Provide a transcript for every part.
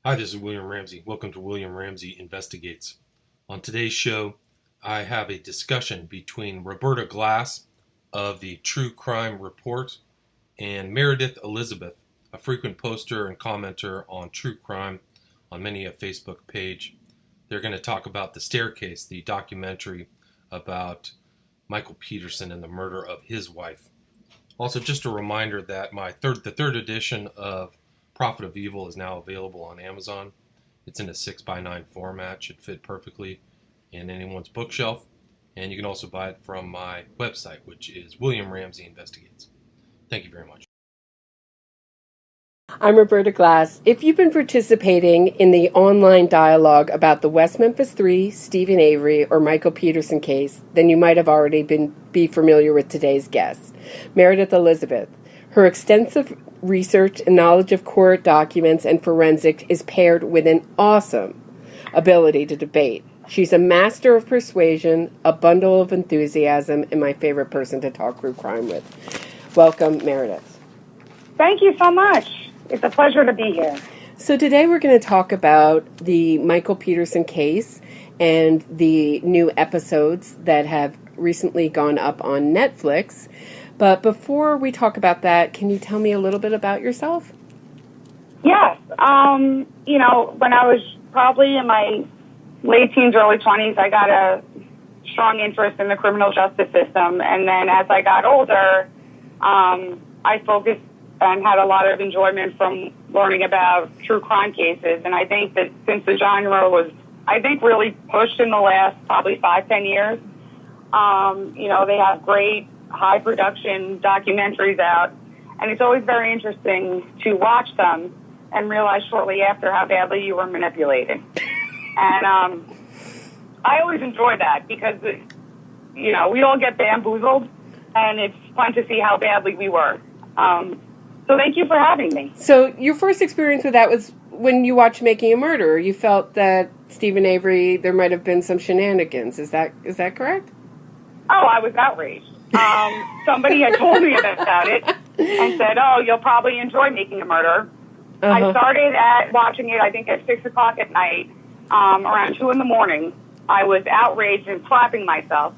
Hi, this is William Ramsey. Welcome to William Ramsey Investigates. On today's show, I have a discussion between Roberta Glass of the True Crime Report and Meredith Elizabeth, a frequent poster and commenter on true crime on many a Facebook page. They're going to talk about The Staircase, the documentary about Michael Peterson and the murder of his wife. Also, just a reminder that the third edition of Prophet of Evil is now available on Amazon. It's in a 6x9 format, should fit perfectly in anyone's bookshelf. And you can also buy it from my website, which is William Ramsey Investigates. Thank you very much. I'm Roberta Glass. If you've been participating in the online dialogue about the West Memphis 3, Stephen Avery, or Michael Peterson case, then you might have already be familiar with today's guest, Meredith Elizabeth. Her extensive research and knowledge of court documents and forensics is paired with an awesome ability to debate. She's a master of persuasion, a bundle of enthusiasm, and my favorite person to talk true crime with. Welcome, Meredith. Thank you so much. It's a pleasure to be here. So today we're going to talk about the Michael Peterson case and the new episodes that have recently gone up on Netflix. But before we talk about that, can you tell me a little bit about yourself? Yes. When I was probably in my late teens, early 20s, I got a strong interest in the criminal justice system. And then as I got older, I focused and had a lot of enjoyment from learning about true crime cases. And I think that since the genre was, really pushed in the last probably 5-10 years, they have great high production documentaries out. And it's always very interesting to watch them and realize shortly after how badly you were manipulated. And I always enjoy that because, we all get bamboozled and it's fun to see how badly we were. So thank you for having me. So your first experience with that was when you watched Making a Murderer. You felt that Stephen Avery, there might have been some shenanigans. Is that correct? Oh, I was outraged. Somebody had told me about it and said, oh, you'll probably enjoy Making a Murderer. Uh-huh. I started watching it, I think, at 6 o'clock at night. Around 2 in the morning. I was outraged and slapping myself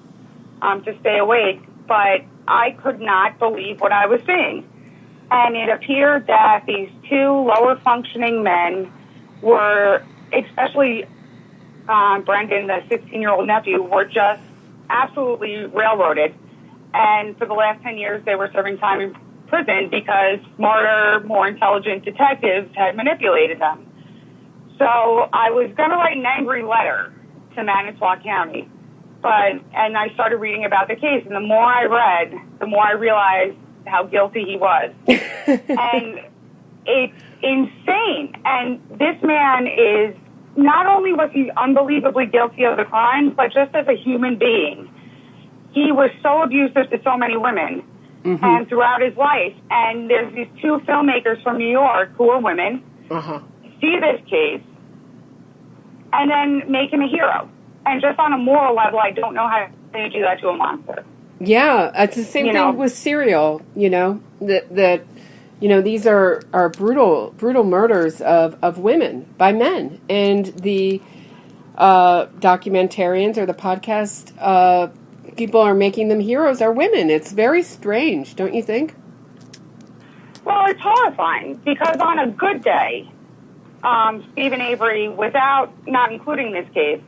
to stay awake, but I could not believe what I was seeing. And it appeared that these two lower-functioning men were, especially Brendan, the 16-year-old nephew, were just absolutely railroaded. And for the last 10 years, they were serving time in prison because smarter, more intelligent detectives had manipulated them. So I was going to write an angry letter to Manitowoc County, and I started reading about the case. And the more I read, the more I realized how guilty he was. And it's insane. And this man is, not only was he unbelievably guilty of the crime, but just as a human being. He was so abusive to so many women and throughout his life. And there's these two filmmakers from New York who are women, see this case, and then make him a hero. And just on a moral level, I don't know how to do that to a monster. Yeah, it's the same thing with Serial, that these are brutal murders of women by men. And the documentarians or the podcast people are making them heroes are women. It's very strange, don't you think? Well, it's horrifying because on a good day, Stephen Avery, not including this case,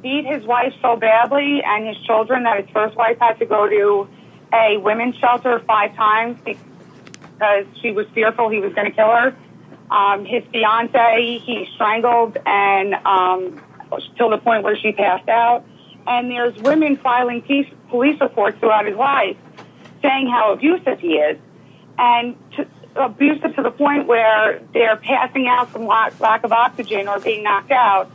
beat his wife so badly and his children that his first wife had to go to a women's shelter 5 times because she was fearful he was going to kill her. His fiance, he strangled and till the point where she passed out. And there's women filing police reports throughout his life saying how abusive he is. And abusive to the point where they're passing out from lack of oxygen or being knocked out.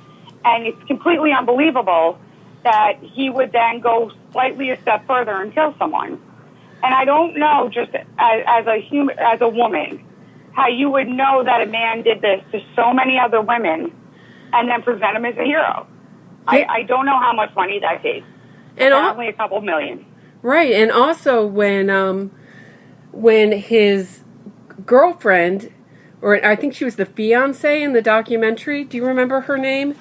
And it's completely unbelievable that he would then go slightly a step further and kill someone. And I don't know, just as a woman, how you would know that a man did this to so many other women and then present him as a hero. I don't know how much money that takes. And only a couple million. Right, and also when his girlfriend or I think she was the fiance in the documentary. Do you remember her name?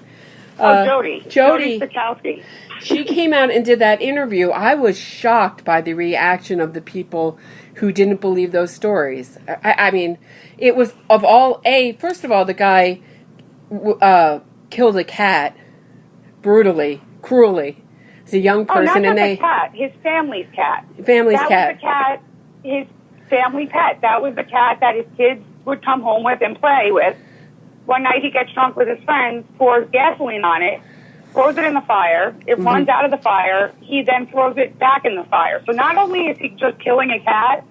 Jody. Jody Stokowski. She came out and did that interview. I was shocked by the reaction of the people who didn't believe those stories. I mean, it was first of all, the guy killed a cat brutally, cruelly. It's a young person, and they cat, his family's cat. Family's cat. Was the cat, his family pet. That was the cat that his kids would come home with and play with. One night he gets drunk with his friends, pours gasoline on it, throws it in the fire. It runs out of the fire. He then throws it back in the fire. So not only is he just killing a cat,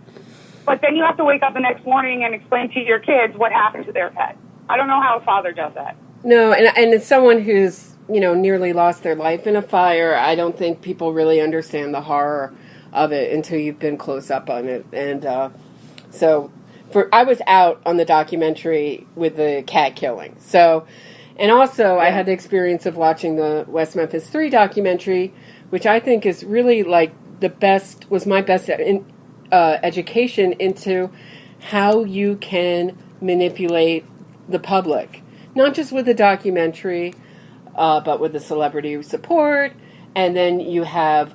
but then you have to wake up the next morning and explain to your kids what happened to their pet. I don't know how a father does that. No, and as someone who's, nearly lost their life in a fire, I don't think people really understand the horror of it until you've been close up on it. And I was out on the documentary with the cat killing. So, and also I had the experience of watching the West Memphis 3 documentary, which I think is really like was my best education into how you can manipulate the public. Not just with the documentary, but with the celebrity support. And then you have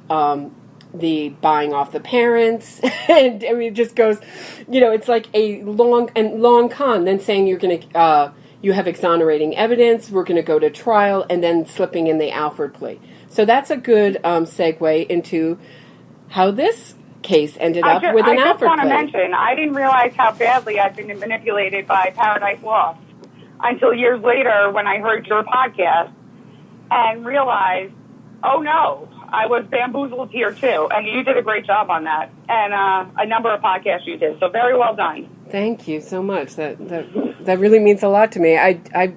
the buying off the parents. And I mean, it just goes, it's like a long con. Then saying you're going to, you have exonerating evidence, we're going to go to trial, and then slipping in the Alford plea. So that's a good segue into how this case ended up with an Alford plea. I just want to mention, I didn't realize how badly I'd been manipulated by Paradise Lost until years later when I heard your podcast and realized, oh no, I was bamboozled here too. And you did a great job on that. And a number of podcasts you did. So very well done. Thank you so much. That really means a lot to me. I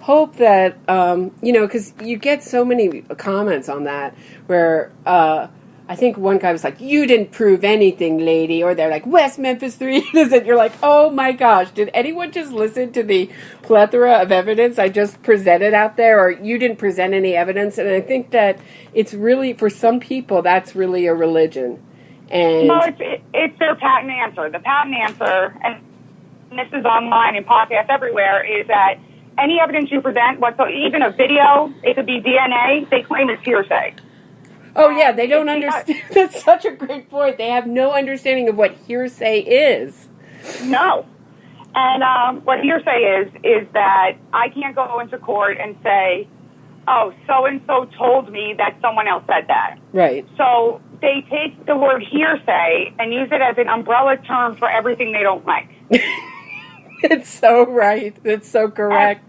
hope that, because you get so many comments on that where I think one guy was like, you didn't prove anything, lady. Or they're like, West Memphis 3 is it? You're like, oh my gosh, did anyone just listen to the plethora of evidence I just presented out there? Or you didn't present any evidence? And I think that it's really, for some people, that's really a religion. And well, it's their patent answer. The patent answer, and this is online and podcasts everywhere, is that any evidence you present, even a video, it could be DNA, they claim it's hearsay. Oh, yeah, they don't understand. That's such a great point. They have no understanding of what hearsay is. No. And what hearsay is that I can't go into court and say, oh, so-and-so told me that someone else said that. Right. So they take the word hearsay and use it as an umbrella term for everything they don't like. It's so right. It's so correct.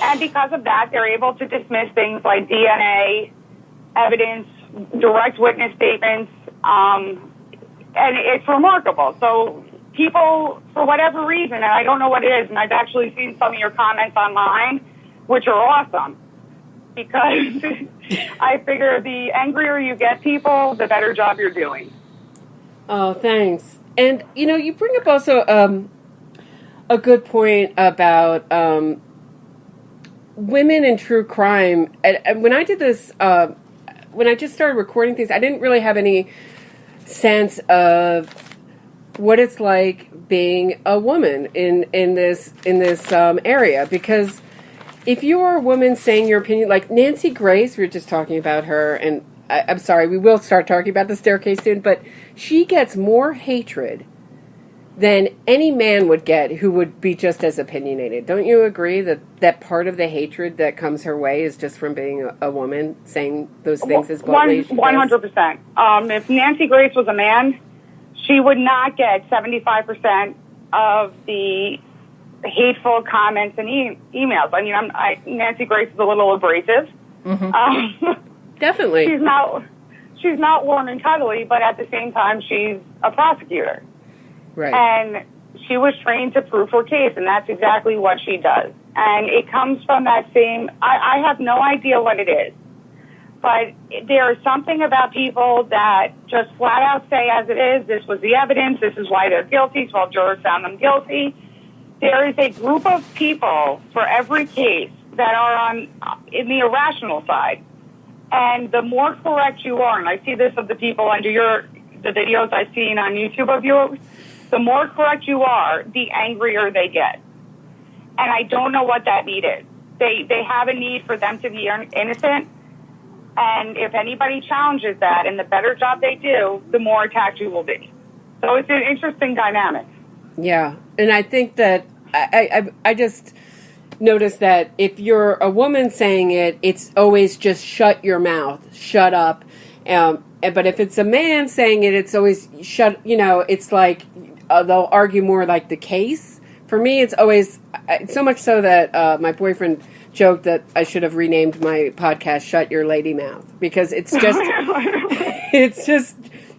And because of that, they're able to dismiss things like DNA, evidence, direct witness statements, and it's remarkable. So people, for whatever reason, and I don't know what it is, and I've actually seen some of your comments online, which are awesome, because I figure the angrier you get people, the better job you're doing. Oh, thanks. And, you bring up also a good point about women in true crime. And when I did this, when I just started recording things, I didn't really have any sense of what it's like being a woman in this area. Because if you are a woman saying your opinion, like Nancy Grace, we were just talking about her, and I'm sorry, we will start talking about the staircase soon, but she gets more hatred than any man would get who would be just as opinionated. Don't you agree that part of the hatred that comes her way is just from being a woman, saying those things as boldly as she does? 100%. If Nancy Grace was a man, she would not get 75% of the hateful comments and emails. I mean, Nancy Grace is a little abrasive. Mm-hmm. Definitely. She's not warm and cuddly, but at the same time, she's a prosecutor. Right. And she was trained to prove her case, and that's exactly what she does. And it comes from that same, I have no idea what it is, but there is something about people that just flat out say as it is, this was the evidence, this is why they're guilty, 12 jurors found them guilty. There is a group of people for every case that are in the irrational side. And the more correct you are, and I see this of the people under the videos I've seen on YouTube of yours, the more correct you are, the angrier they get. And I don't know what that need is. They have a need for them to be innocent. And if anybody challenges that, and the better job they do, the more attacked you will be. So it's an interesting dynamic. Yeah. And I think that I just noticed that if you're a woman saying it, it's always just shut your mouth, shut up. But if it's a man saying it, it's always shut, it's like they'll argue more like the case. For me, it's always, so much so that my boyfriend joked that I should have renamed my podcast Shut Your Lady Mouth, because it's just,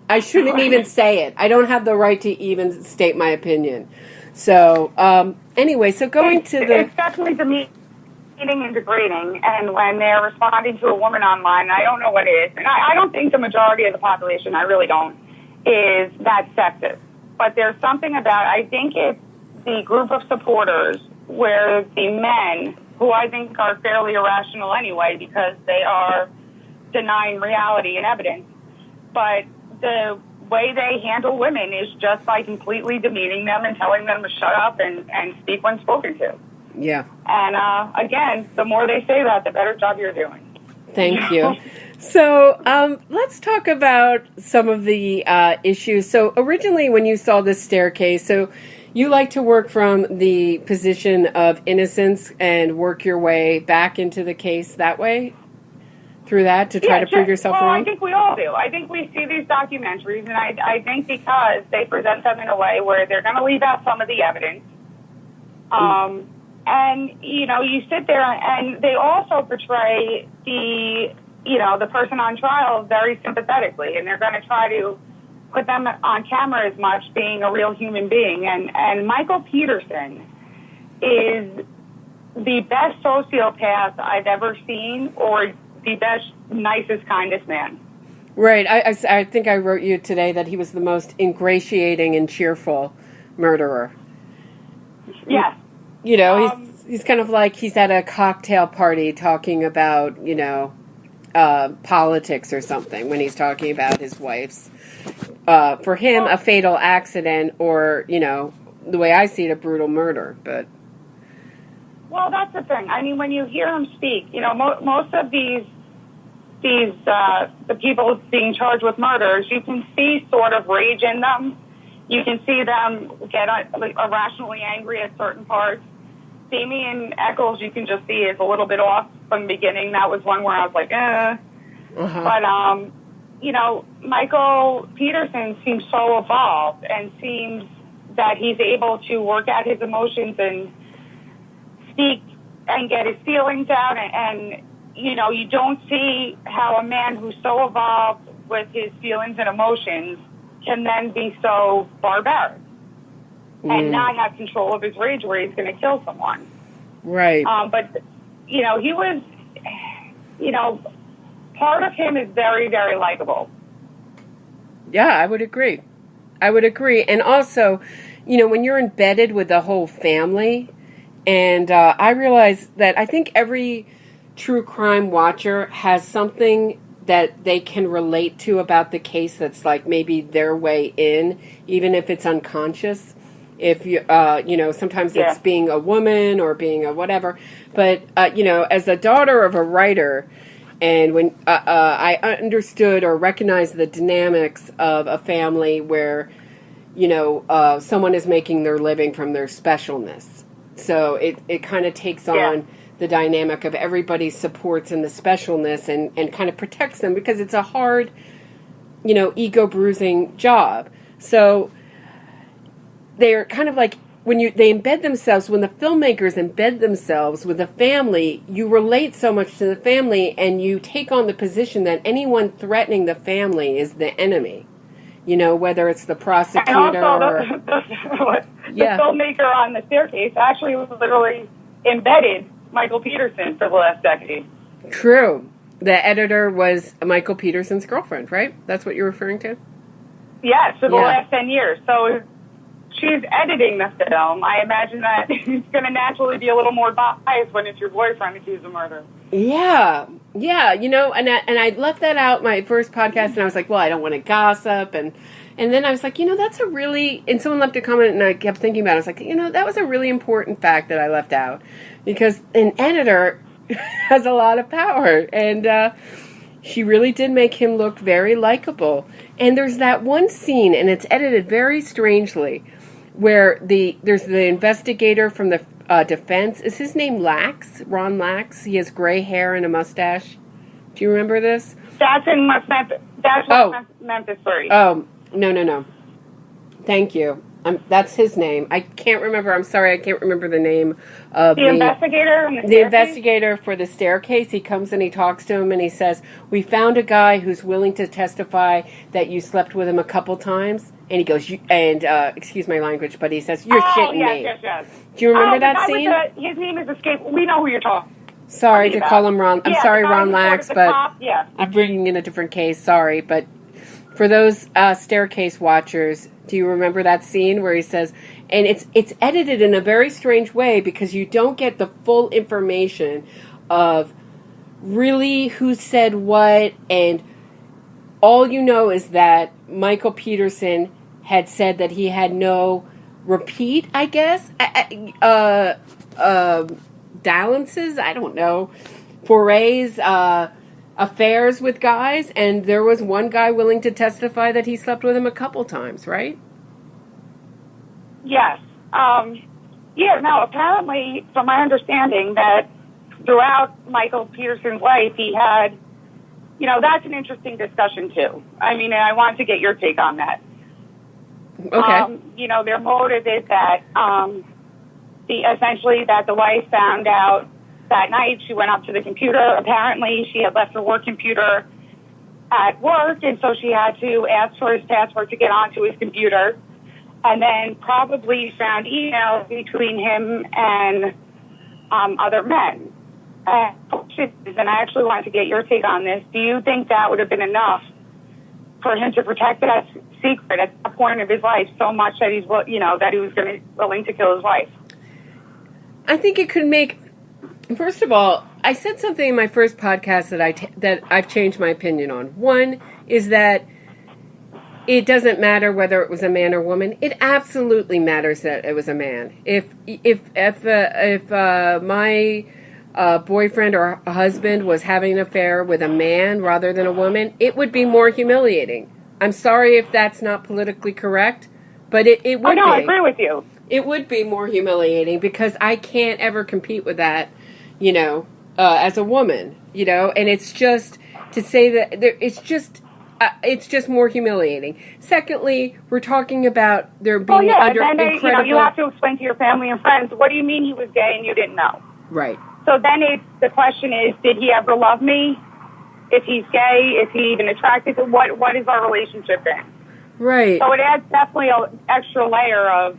I shouldn't even say it. I don't have the right to even state my opinion. So, anyway, so going to the... It's definitely demeaning and degrading, and when they're responding to a woman online, I don't know what it is, and I don't think the majority of the population, I really don't, is that sexist. But there's something about, I think it's the group of supporters where the men, who I think are fairly irrational anyway because they are denying reality and evidence, but the way they handle women is just by completely demeaning them and telling them to shut up and speak when spoken to. Yeah. And again, the more they say that, the better job you're doing. Thank you. So let's talk about some of the issues. So originally when you saw this staircase, so you like to work from the position of innocence and work your way back into the case that way? Through that to try to prove yourself wrong? I think we all do. I think we see these documentaries, and I think because they present them in a way where they're going to leave out some of the evidence. And, you sit there, and they also portray the person on trial very sympathetically, and they're going to try to put them on camera as much being a real human being. And Michael Peterson is the best sociopath I've ever seen, or the best, nicest, kindest man. Right. I think I wrote you today that he was the most ingratiating and cheerful murderer. Yes. He's kind of like he's at a cocktail party talking about, politics or something when he's talking about his wife's, for him, a fatal accident or, the way I see it, a brutal murder. But well, that's the thing. I mean, when you hear him speak, most of the people being charged with murders, you can see sort of rage in them. You can see them get irrationally angry at certain parts. Damien Eccles, you can just see is a little bit off from the beginning. That was one where I was like, eh. Uh-huh. But, Michael Peterson seems so evolved and seems that he's able to work out his emotions and speak and get his feelings out. And you don't see how a man who's so evolved with his feelings and emotions can then be so barbaric and not have control of his rage where he's going to kill someone. Right. But, he was, part of him is very, very likable. Yeah, I would agree. And also, when you're embedded with the whole family, and I realize that I think every true crime watcher has something that they can relate to about the case that's like maybe their way in, even if it's unconscious. If you, sometimes it's being a woman or being a whatever. But, as a daughter of a writer, and when I understood or recognized the dynamics of a family where, someone is making their living from their specialness. So it kind of takes on the dynamic of everybody supports in the specialness and kind of protects them because it's a hard, ego-bruising job. So they're kind of like when they embed themselves, when the filmmakers embed themselves with the family, you relate so much to the family and you take on the position that anyone threatening the family is the enemy. Whether it's the prosecutor and also the filmmaker on the staircase actually literally embedded Michael Peterson for the last decade. True. The editor was Michael Peterson's girlfriend, right? That's what you're referring to? Yes, for the last 10 years. So she's editing the film. I imagine that it's going to naturally be a little more biased when it's your boyfriend accused of murder. Yeah. Yeah, and I left that out my first podcast, and I was like, well, I don't want to gossip, and then I was like, that's a really, and someone left a comment, and I kept thinking about it. I was like, that was a really important fact that I left out, because an editor has a lot of power, and she really did make him look very likable. And there's that one scene, and it's edited very strangely, where there's the investigator from the defense. Is his name Lax? Ron Lax? He has gray hair and a mustache. Do you remember this? That's in Memphis. That's Memphis 30. Oh, no. Thank you. That's his name. I can't remember. I'm sorry, I can't remember the name of the investigator. The investigator for the staircase. He comes and he talks to him and he says, "We found a guy who's willing to testify that you slept with him a couple times." And he goes, excuse my language, but he says, "You're shitting me." Yes. Do you remember that scene? His name is Escape. We know who you're talking. Sorry to call him Ron. I'm sorry, Ron Lax, but I'm bringing in a different case. Sorry, but for those staircase watchers, do you remember that scene where he says, and it's edited in a very strange way because you don't get the full information of really who said what, and all you know is that Michael Peterson had said that he had no repeat, I guess, dalliances, I don't know, forays, affairs with guys, and there was one guy willing to testify that he slept with him a couple times, right? Yes. Now, apparently, from my understanding, that throughout Michael Peterson's life, he had, that's an interesting discussion, too. I mean, and I want to get your take on that. Okay. Their motive is that, essentially that the wife found out that night. She went up to the computer. Apparently, she had left her work computer at work, and so she had to ask for his password to get onto his computer, and then probably found emails between him and other men. And I actually wanted to get your take on this. Do you think that would have been enough for him to protect that secret at the point of his life so much that he's, that he was willing to kill his wife? I think it could make. First of all, I said something in my first podcast that I've changed my opinion on. One is that it doesn't matter whether it was a man or woman. It absolutely matters that it was a man. If my boyfriend or husband was having an affair with a man rather than a woman, it would be more humiliating. I'm sorry if that's not politically correct, but it would be. I agree with you. It would be more humiliating because I can't ever compete with that, as a woman, and it's just to say that it's just more humiliating. Secondly, we're talking about there being under incredible. You have to explain to your family and friends, what do you mean he was gay and you didn't know? Right. So then the question is, did he ever love me? If he's gay, is he even attracted to what is our relationship in? Right. So it adds definitely an extra layer of.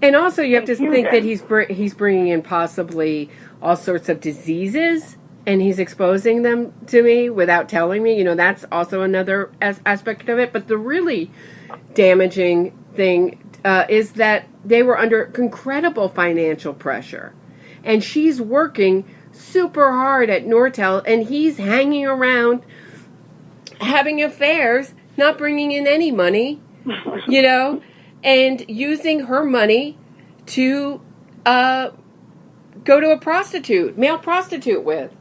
And also, you have to think that he's bringing in possibly all sorts of diseases, and he's exposing them to me without telling me. That's also another aspect of it. But the really damaging thing is that they were under incredible financial pressure, and she's working super hard at Nortel, and he's hanging around, having affairs, not bringing in any money, and using her money to go to a male prostitute with.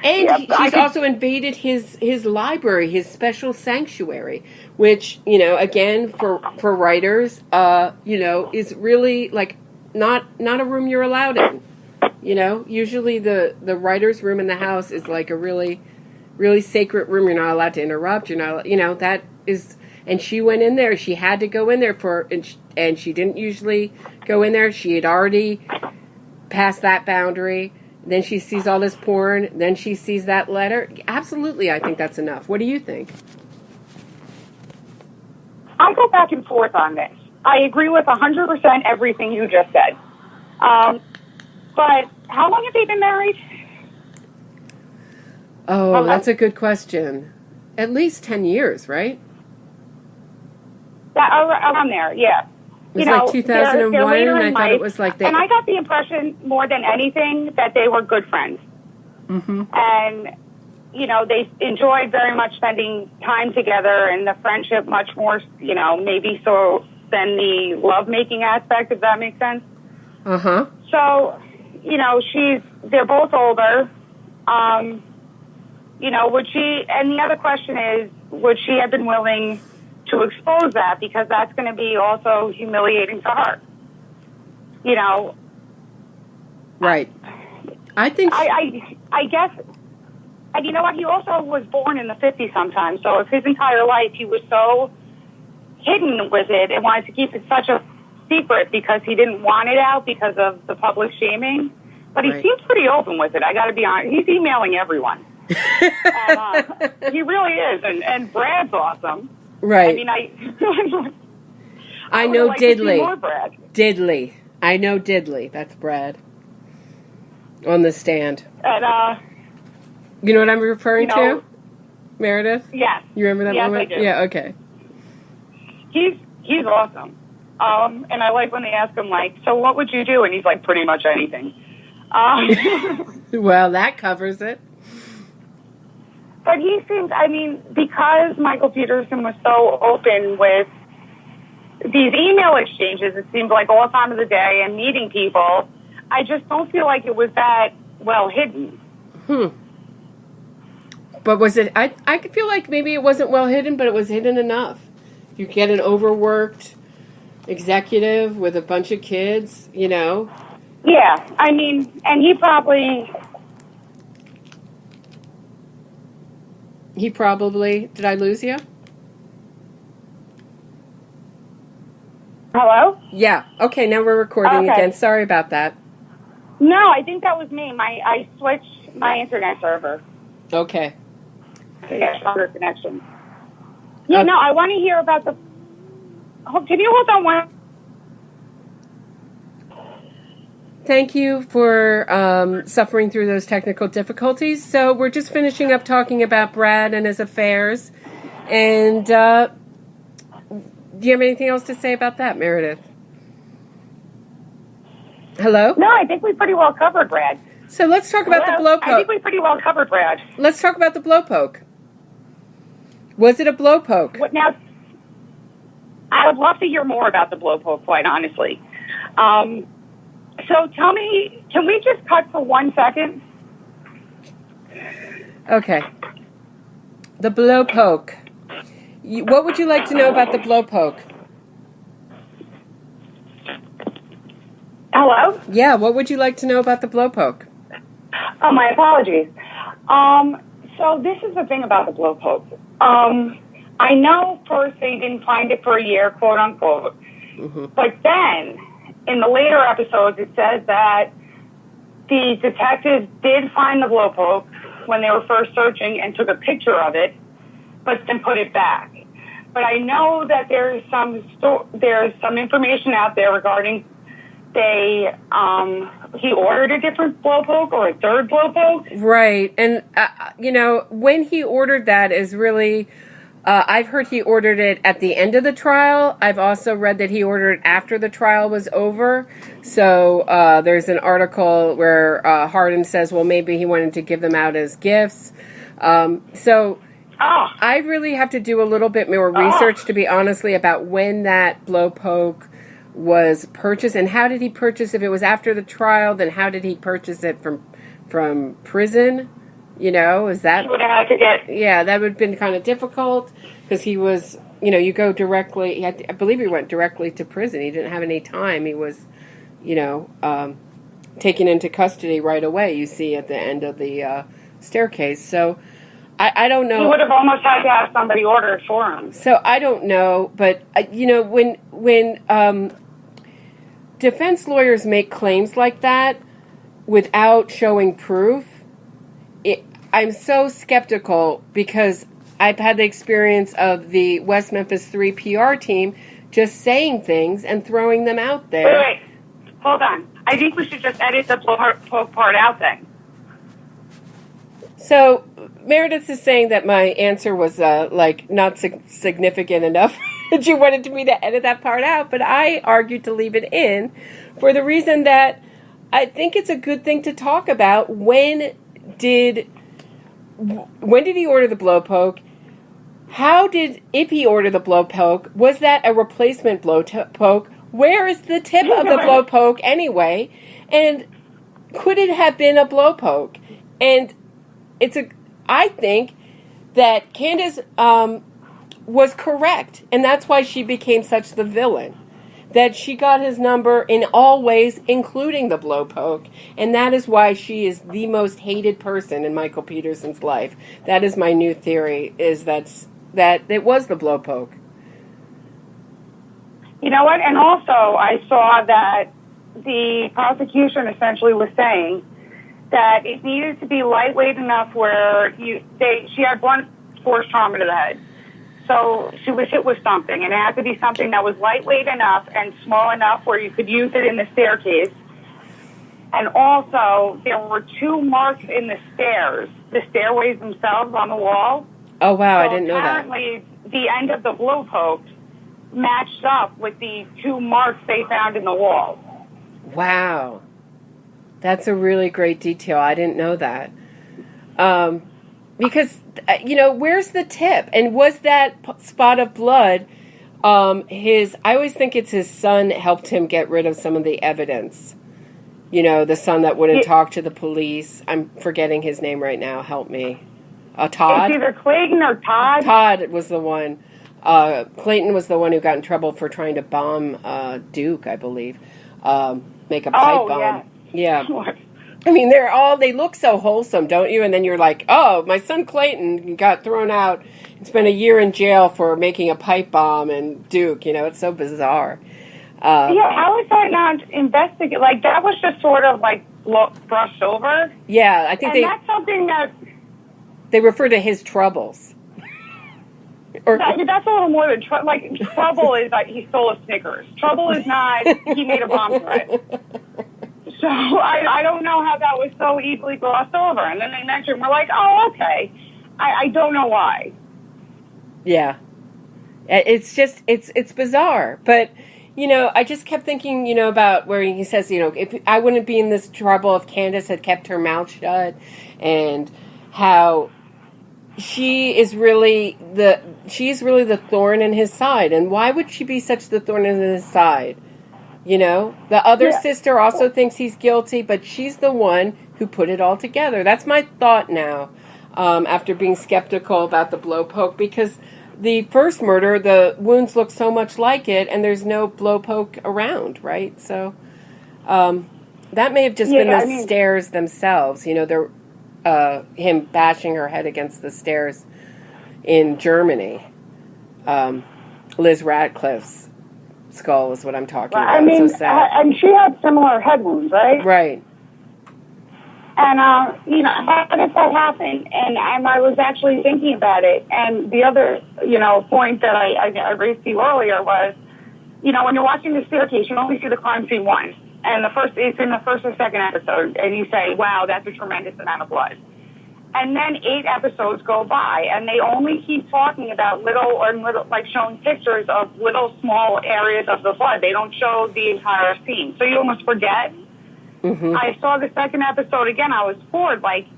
And she's also invaded his library, his special sanctuary, which, again, for writers, is really, like, not a room you're allowed in. Usually the writer's room in the house is, like, a really, really sacred room. You're not allowed to interrupt. You're not, that is. And she went in there. She had to go in there and she didn't usually go in there. She had already passed that boundary. Then she sees all this porn. Then she sees that letter. Absolutely, I think that's enough. What do you think? I go back and forth on this. I agree with 100% everything you just said. But how long have they been married? Oh, that's a good question. At least 10 years, right? Around there, yeah. It was like 2001, and I thought it was like that. And I got the impression, more than anything, that they were good friends. And, you know, they enjoyed very much spending time together, and the friendship much more, you know, maybe so than the lovemaking aspect, if that makes sense. So, you know, they're both older. You know, and the other question is, would she have been willing to expose that? Because that's going to be also humiliating for her. You know. Right. I think. I guess. And you know what? He also was born in the 50s sometimes. So if his entire life he was so hidden with it and wanted to keep it such a secret because he didn't want it out because of the public shaming. But he seems pretty open with it. I got to be honest. He's emailing everyone. And, he really is. And Brad's awesome. Right. I mean, I know like Diddley. More Brad. Diddley. I know Diddley. That's Brad. On the stand. And, you know what I'm referring to? Meredith? Yes. You remember that moment? I do. Yeah, okay. He's awesome. And I like when they ask him, like, so what would you do? And he's like, pretty much anything. Well, that covers it. But he seems, I mean, because Michael Peterson was so open with these email exchanges, it seemed like all time of the day, and meeting people, I just don't feel like it was that well hidden. But was it, I could feel like maybe it wasn't well hidden, but it was hidden enough. You get an overworked executive with a bunch of kids, you know? Yeah, I mean, and he probably, did I lose you? hello? Yeah, okay, now we're recording again. Sorry about that. No, I think that was me. I switched my internet server. Okay. To get stronger connection. Yeah, no, I want to hear about the, can you hold on one? Thank you for suffering through those technical difficulties. So we're just finishing up talking about Brad and his affairs. And do you have anything else to say about that, Meredith? Hello? No, I think we pretty well covered Brad. So let's talk about the blowpoke. I think we pretty well covered Brad. Let's talk about the blowpoke. Was it a blowpoke? What now? I would love to hear more about the blowpoke, quite honestly. So tell me, can we just cut for 1 second? Okay. The blowpoke. What would you like to know about the blowpoke? Hello? Yeah, what would you like to know about the blowpoke? Oh, my apologies. So this is the thing about the blowpoke. I know first they didn't find it for a year, quote unquote. But then, in the later episodes, it says that the detectives did find the blowpoke when they were first searching and took a picture of it, but then put it back. But I know that there's some information out there regarding he ordered a different blowpoke or a third blowpoke. Right. And, you know, when he ordered that is really, I've heard he ordered it at the end of the trial. I've also read that he ordered it after the trial was over. So there's an article where Hardin says, well, maybe he wanted to give them out as gifts. I really have to do a little bit more research, to be honestly, about when that blowpoke was purchased and how did he purchase. If it was after the trial, then how did he purchase it from prison? You know, is that... He would have had to get... Yeah, that would have been kind of difficult because he was, you know, you go directly... I believe he went directly to prison. He didn't have any time. He was, you know, taken into custody right away, you see at the end of the staircase. So I don't know. He would have almost had to have somebody order it for him. So I don't know, but, you know, when defense lawyers make claims like that without showing proof, I'm so skeptical because I've had the experience of the West Memphis 3 PR team just saying things and throwing them out there. Wait. Hold on. I think we should just edit the blowpoke part out then. So Meredith is saying that my answer was not significant enough that you wanted me to edit that part out, but I argued to leave it in for the reason that I think it's a good thing to talk about when when did he order the blowpoke? If he ordered the blowpoke, was that a replacement blowpoke? Where is the tip of the blowpoke anyway? And could it have been a blowpoke? And I think that Candace was correct, and that's why she became such the villain. That she got his number in all ways, including the blowpoke, and that is why she is the most hated person in Michael Peterson's life. That is my new theory, is that it was the blowpoke. You know what? And also, I saw that the prosecution essentially was saying that it needed to be lightweight enough where she had blunt force trauma to the head. So she was hit with something, and it had to be something that was lightweight enough and small enough where you could use it in the staircase. And also, there were 2 marks in the stairways themselves on the wall. Oh, wow, so I didn't know that. Apparently, the end of the blowpoke matched up with the 2 marks they found in the wall. Wow. That's a really great detail. I didn't know that. Because, where's the tip? And was that spot of blood I always think it's his son helped him get rid of some of the evidence. The son that wouldn't talk to the police. I'm forgetting his name right now. Help me. Todd? It's either Clayton or Todd. Todd was the one. Clayton was the one who got in trouble for trying to bomb Duke, I believe. Make a pipe bomb. Yeah. Sure. I mean, they look so wholesome, don't you? And then you're like, oh, my son Clayton got thrown out and spent a year in jail for making a pipe bomb and Duke. It's so bizarre. How is that not investigated? Like, that was just sort of like brushed over. Yeah, I think that's something that they refer to his troubles. That's a little more than trouble. Like, trouble is like he stole a Snickers. Trouble is not he made a bomb threat. So I don't know how that was so easily glossed over. And then they mentioned, we're like, oh, okay. I don't know why. Yeah. It's just, it's bizarre. But, I just kept thinking, about where he says, if I wouldn't be in this trouble if Candace had kept her mouth shut, and how she is really the thorn in his side. And why would she be such the thorn in his side? The other sister also thinks he's guilty, but she's the one who put it all together. That's my thought now, after being skeptical about the blowpoke, because the first murder, the wounds look so much like it, and there's no blowpoke around, right? So that may have just been the stairs themselves. They're him bashing her head against the stairs in Germany. Liz Radcliffe's skull is what I'm talking about. I mean, so sad. And she had similar head wounds, right? Right. And, how did that happen? And I was actually thinking about it. And the other, point that I raised to you earlier was, when you're watching the staircase, you only see the crime scene once. And it's in the first or second episode. And you say, wow, that's a tremendous amount of blood. And then 8 episodes go by, and they only keep talking about little, like showing pictures of little small areas of the blood. They don't show the entire scene. So you almost forget. Mm-hmm. I saw the second episode again. I was floored. Like,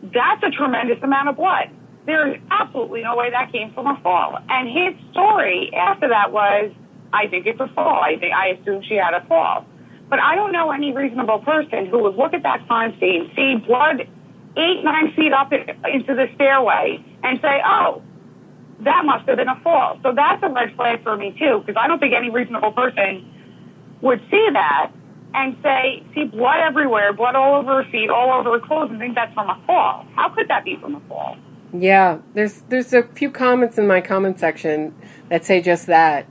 that's a tremendous amount of blood. There is absolutely no way that came from a fall. And his story after that was, I think it's a fall. I assume she had a fall. But I don't know any reasonable person who would look at that crime scene, see blood 8-9 feet up into the stairway, and say, oh, that must have been a fall. So that's a red flag for me, too, because I don't think any reasonable person would see that and see blood everywhere, blood all over her feet, all over her clothes, and think that's from a fall. How could that be from a fall? Yeah, there's a few comments in my comment section that say just that.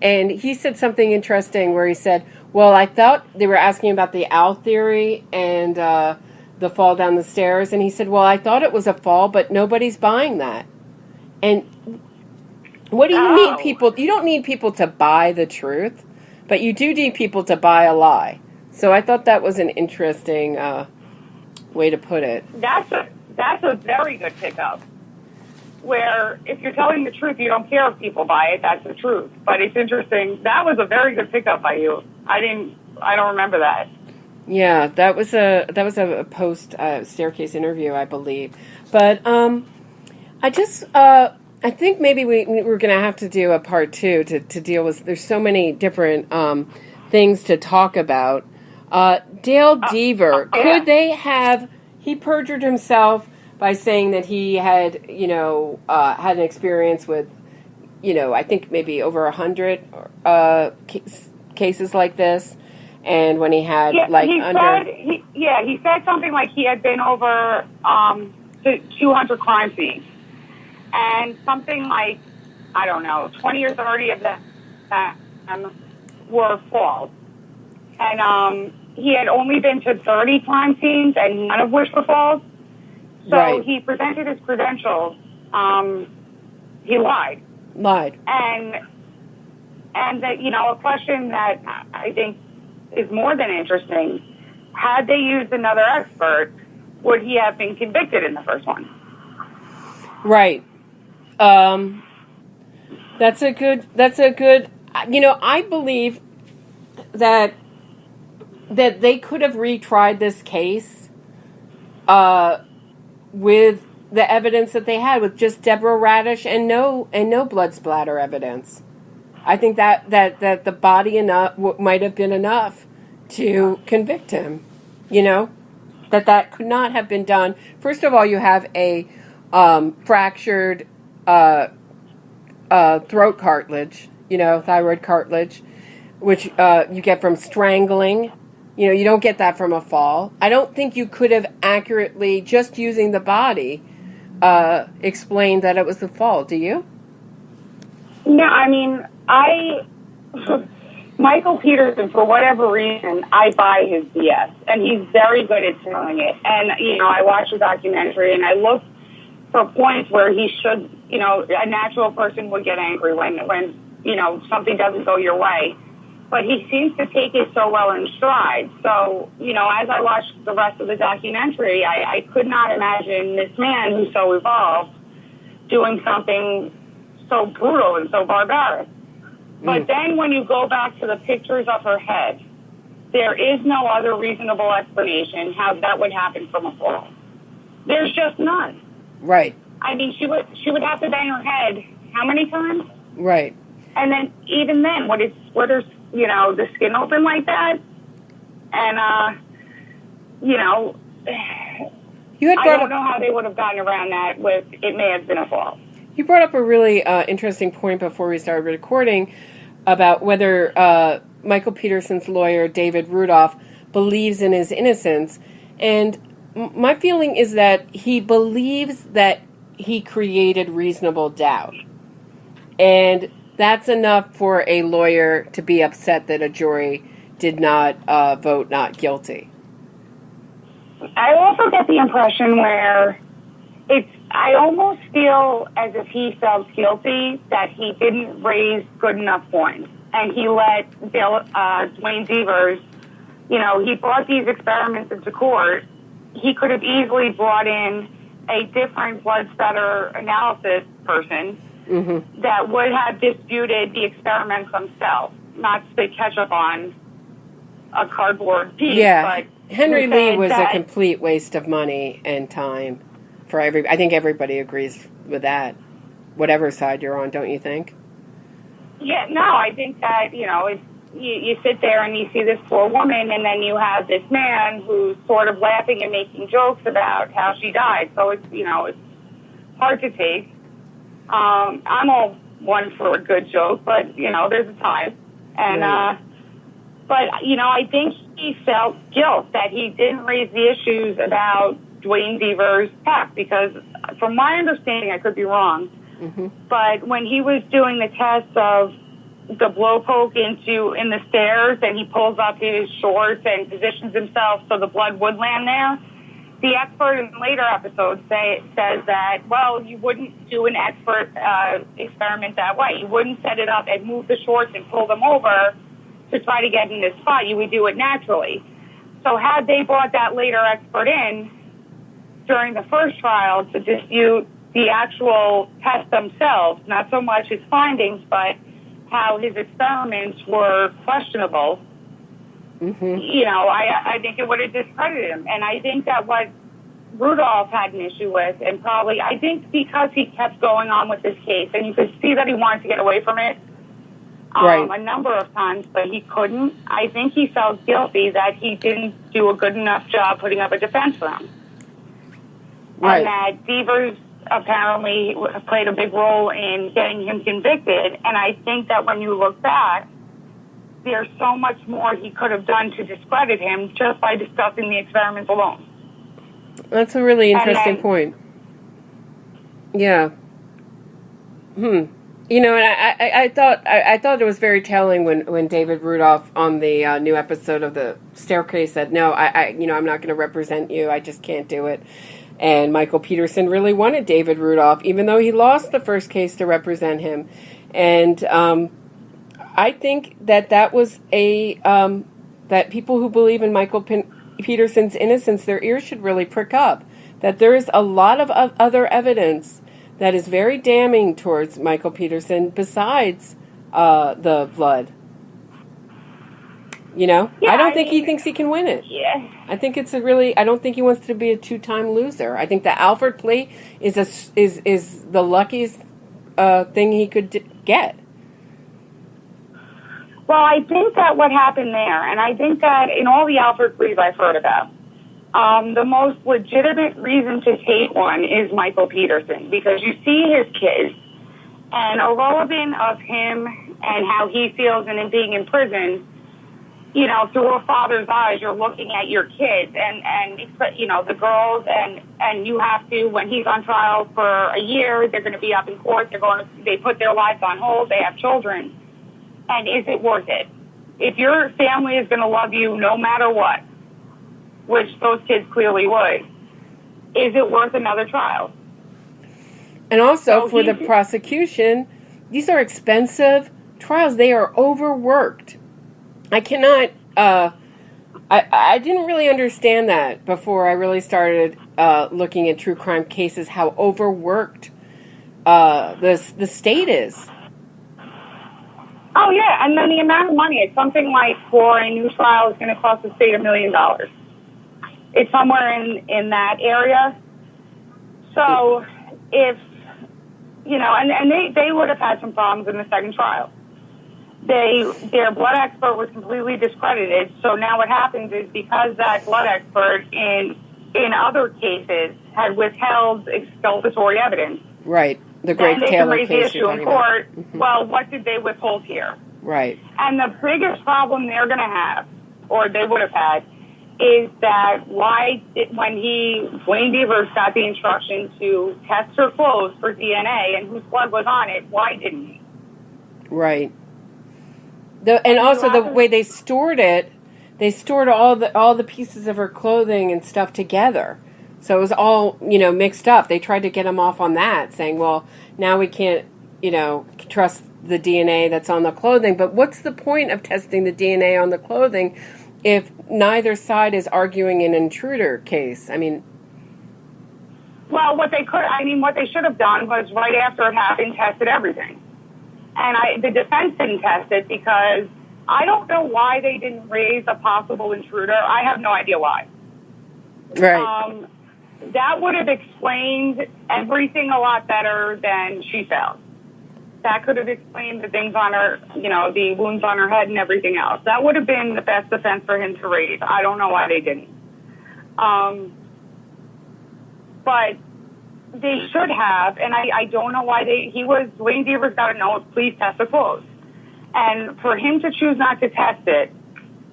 And he said something interesting where he said, well, I thought they were asking about the owl theory and the fall down the stairs. And he said, well, I thought it was a fall, but nobody's buying that. And what do you need people? You don't need people to buy the truth, but you do need people to buy a lie. So I thought that was an interesting way to put it. That's a very good pickup. Where if you're telling the truth, you don't care if people buy it. That's the truth. But it's interesting. That was a very good pickup by you. I don't remember that. Yeah, that was a post staircase interview, I believe. But I think maybe we're going to have to do a part two to deal with. There's so many different things to talk about. Dale Deaver, could they have? He perjured himself by saying that he had, had an experience with, I think maybe over 100 cases like this. And when he had he said something like he had been over 200 crime scenes, and something like, I don't know, 20 or 30 of them were false, and he had only been to 30 crime scenes, and none of which were false. So he presented his credentials. He lied, and that, a question that I think is more than interesting. Had they used another expert, would he have been convicted in the first one? Right. That's a good, I believe that they could have retried this case, with the evidence that they had, with just Deborah Radish and no blood splatter evidence. I think that the body might have been enough to convict him, that could not have been done. First of all, you have a fractured throat cartilage, thyroid cartilage, which you get from strangling. You don't get that from a fall. I don't think you could have accurately, just using the body, explained that it was the fall. Do you? No, I mean, Michael Peterson, for whatever reason, I buy his BS, and he's very good at selling it. And, I watched the documentary, and I looked for points where he should, a natural person would get angry when something doesn't go your way. But he seems to take it so well in stride. So, as I watched the rest of the documentary, I could not imagine this man who's so evolved doing something so brutal and so barbaric. But then when you go back to the pictures of her head, there is no other reasonable explanation how that would happen from a fall. There's just none. Right. I mean, she would have to bang her head how many times? Right. And then even then, where there's the skin open like that, and I don't know how they would have gotten around that with it may have been a fall. You brought up a really interesting point before we started recording about whether Michael Peterson's lawyer, David Rudolph, believes in his innocence. And my feeling is that he believes that he created reasonable doubt. And that's enough for a lawyer to be upset that a jury did not vote not guilty. I also get the impression where I almost feel as if he felt guilty that he didn't raise good enough points. And he let Dwayne Devers, he brought these experiments into court. He could have easily brought in a different blood spatter analysis person that would have disputed the experiments themselves, not to catch up on a cardboard piece. Yeah, but Henry Lee was a complete waste of money and time. I think everybody agrees with that, whatever side you're on, don't you think? Yeah, no, I think that, you sit there and you see this poor woman, and then you have this man who's sort of laughing and making jokes about how she died. So it's hard to take. I'm all one for a good joke, but, there's a time. And, but, I think he felt guilt that he didn't raise the issues about Dwayne Devers' test, because from my understanding, I could be wrong, but when he was doing the test of the blow poke in the stairs, and he pulls up his shorts and positions himself so the blood would land there, the expert in later episodes says that, well, you wouldn't do an expert experiment that way. You wouldn't set it up and move the shorts and pull them over to try to get in this spot. You would do it naturally. So had they brought that later expert in during the first trial to dispute the actual tests themselves, not so much his findings, but how his experiments were questionable, you know, I think it would have discredited him. And I think that what Rudolph had an issue with, and probably, I think because he kept going on with this case, and you could see that he wanted to get away from it a number of times, but he couldn't. I think he felt guilty that he didn't do a good enough job putting up a defense for him. Right. And that Devers apparently played a big role in getting him convicted. And I think that when you look back, there's so much more he could have done to discredit him just by discussing the experiments alone. That's a really interesting point. Yeah. You know, and I thought it was very telling when David Rudolph on the new episode of The Staircase said, "No, I'm not going to represent you. I just can't do it." And Michael Peterson really wanted David Rudolph, even though he lost the first case, to represent him. And I think that was that people who believe in Michael Peterson's innocence, their ears should really prick up. That there is a lot of other evidence that is very damning towards Michael Peterson besides the blood. You know? Yeah, I don't think he thinks he can win it. Yeah. I think I don't think he wants to be a two-time loser. I think the Alford plea is the luckiest thing he could get. Well, I think that what happened there, and I think that in all the Alford pleas I've heard about, the most legitimate reason to take one is Michael Peterson, because you see his kids, and irrelevant of him and how he feels and him being in prison, you know, through a father's eyes, you're looking at your kids and you know, the girls, and you have to, when he's on trial for a year, they're going to be up in court, they put their lives on hold, they have children, and is it worth it? If your family is going to love you no matter what, which those kids clearly would, is it worth another trial? And also, for the prosecution, these are expensive trials. They are overworked. I cannot, I didn't really understand that before I really started looking at true crime cases, how overworked the state is. Oh, yeah, and then the amount of money, it's something like for a new trial is going to cost the state $1 million. It's somewhere in that area. So if, you know, and they would have had some problems in the second trial. Their blood expert was completely discredited. So now what happens is, because that blood expert in other cases had withheld exculpatory evidence. Right. The great Taylor case. Then they can raise the issue in court. Mm-hmm. Well, what did they withhold here? Right. And the biggest problem they're going to have, or they would have had, is that when Wayne Devers got the instruction to test her clothes for DNA and whose blood was on it, why didn't he? Right. And also the way they stored it, they stored all the pieces of her clothing and stuff together. So it was all, you know, mixed up. They tried to get him off on that, saying, well, now we can't, you know, trust the DNA that's on the clothing. But what's the point of testing the DNA on the clothing if neither side is arguing an intruder case? I mean... Well, what they should have done was right after it happened, tested everything. And the defense didn't test it because I don't know why they didn't raise a possible intruder. I have no idea why. Right. That would have explained everything a lot better than she found. That could have explained the things on her, you know, the wounds on her head and everything else. That would have been the best defense for him to raise. I don't know why they didn't. But they should have, and I don't know why Wayne Devers got a note, please test the clothes. And for him to choose not to test it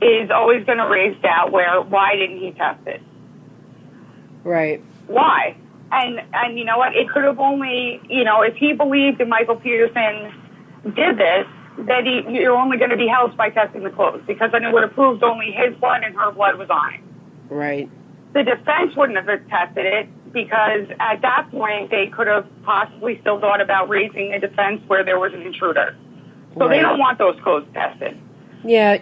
is always going to raise doubt why didn't he test it? Right. Why? And you know what? It could have only, you know, if he believed that Michael Peterson did this, that you're only going to be held by testing the clothes, because then it would have proved only his blood and her blood was on it. Right. The defense wouldn't have tested it, because at that point they could have possibly still thought about raising a defense where there was an intruder. So They don't want those clothes tested. Yeah,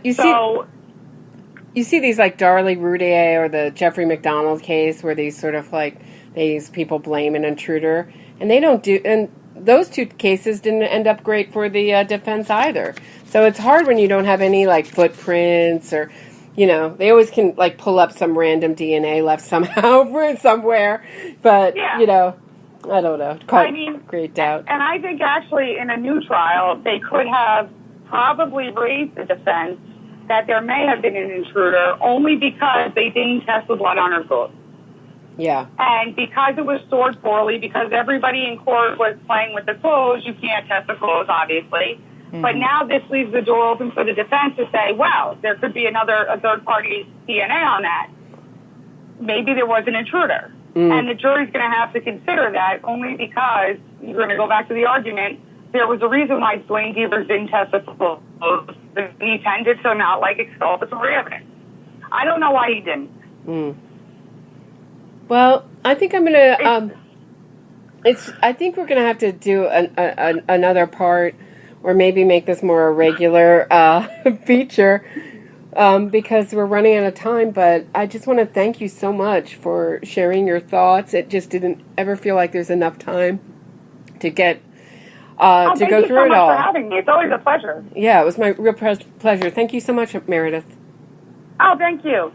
you see these like Darlie Routier or the Jeffrey McDonald case where these sort of like these people blame an intruder, and they don't do, and those two cases didn't end up great for the defense either. So it's hard when you don't have any like footprints or, you know, they always can, like, pull up some random DNA left somehow somewhere. But, you know, I don't know. Great doubt. And I think actually in a new trial, they could have probably raised the defense that there may have been an intruder only because they didn't test the blood on her clothes. Yeah. And because it was stored poorly, because everybody in court was playing with the clothes, you can't test the clothes, obviously. Mm-hmm. But now this leaves the door open for the defense to say, well, there could be a third party's DNA on that. Maybe there was an intruder. Mm. And the jury's going to have to consider that only because, you're going to go back to the argument, there was a reason why Dwayne Devers didn't test the clothes. He tended to not like exculpatory evidence. I don't know why he didn't. Mm. Well, I think I'm gonna. I think we're gonna have to do another part, or maybe make this more a regular feature, because we're running out of time. But I just want to thank you so much for sharing your thoughts. It just didn't ever feel like there's enough time to get to go through it all. Thank you so much for having me. It's always a pleasure. Yeah, it was my real pleasure. Thank you so much, Meredith. Oh, thank you.